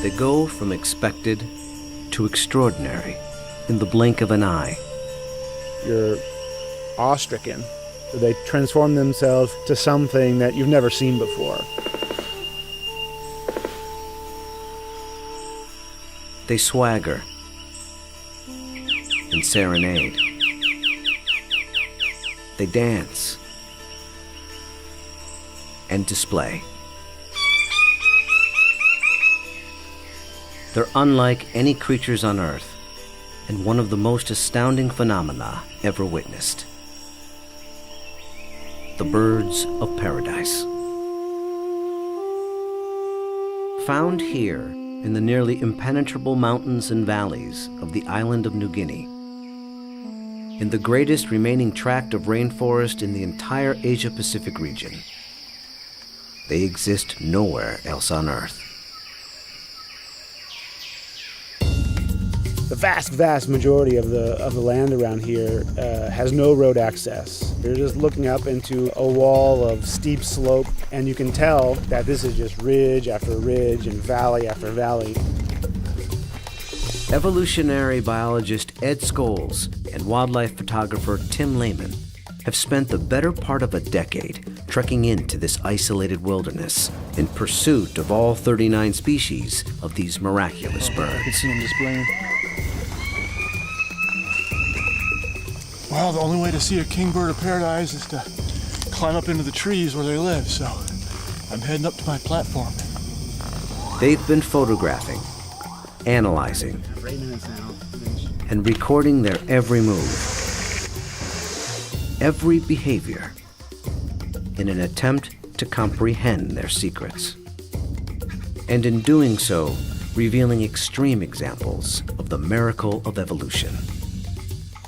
They go from expected to extraordinary in the blink of an eye. You're awestricken. They transform themselves to something that you've never seen before. They swagger and serenade. They dance and display. They're unlike any creatures on Earth, and one of the most astounding phenomena ever witnessed. The birds of paradise. Found here in the nearly impenetrable mountains and valleys of the island of New Guinea, in the greatest remaining tract of rainforest in the entire Asia-Pacific region. They exist nowhere else on Earth. The vast majority of the land around here has no road access. You're just looking up into a wall of steep slope, and you can tell that this is just ridge after ridge and valley after valley. Evolutionary biologist Ed Scholes and wildlife photographer Tim Lehman have spent the better part of a decade trekking into this isolated wilderness in pursuit of all 39 species of these miraculous birds. I can see them displaying. Well, the only way to see a kingbird of paradise is to climb up into the trees where they live, so I'm heading up to my platform. They've been photographing, analyzing, and recording their every move, every behavior, in an attempt to comprehend their secrets. And in doing so, revealing extreme examples of the miracle of evolution.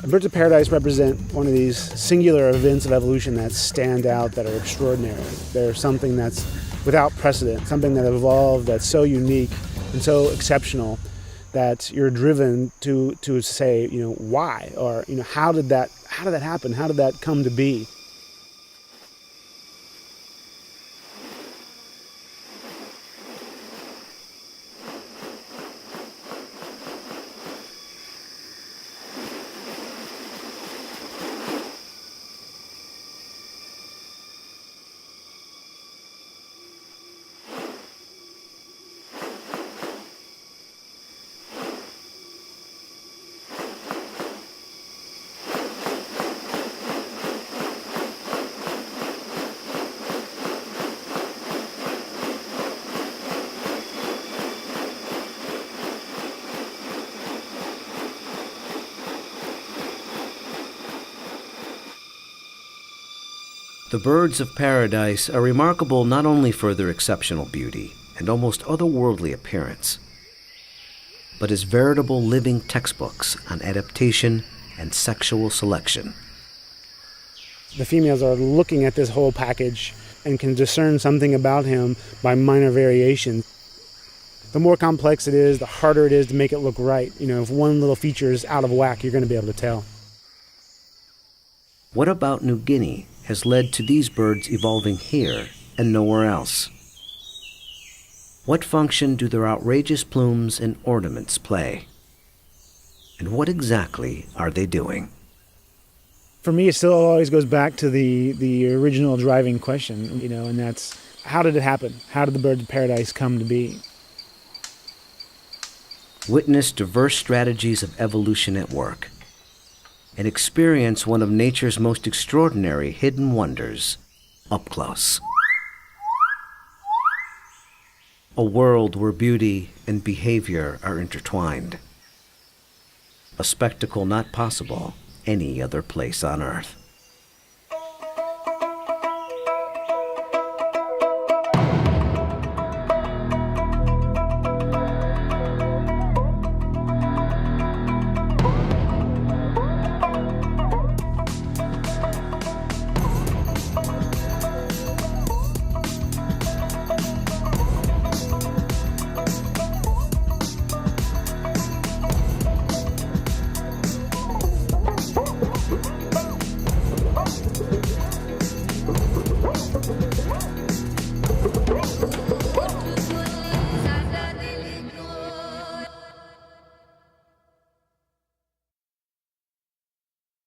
Birds of paradise represent one of these singular events of evolution that stand out, that are extraordinary. They're something that's without precedent, something that evolved that's so unique and so exceptional that you're driven to say, why? Or, how did that happen? How did that come to be? The birds of paradise are remarkable not only for their exceptional beauty and almost otherworldly appearance, but as veritable living textbooks on adaptation and sexual selection. The females are looking at this whole package and can discern something about him by minor variation. The more complex it is, the harder it is to make it look right. If one little feature is out of whack, you're going to be able to tell. What about New Guinea has led to these birds evolving here and nowhere else? What function do their outrageous plumes and ornaments play? And what exactly are they doing? For me, it still always goes back to the original driving question, and that's, how did it happen? How did the birds of paradise come to be? Witness diverse strategies of evolution at work, and experience one of nature's most extraordinary hidden wonders up close. A world where beauty and behavior are intertwined. A spectacle not possible any other place on Earth.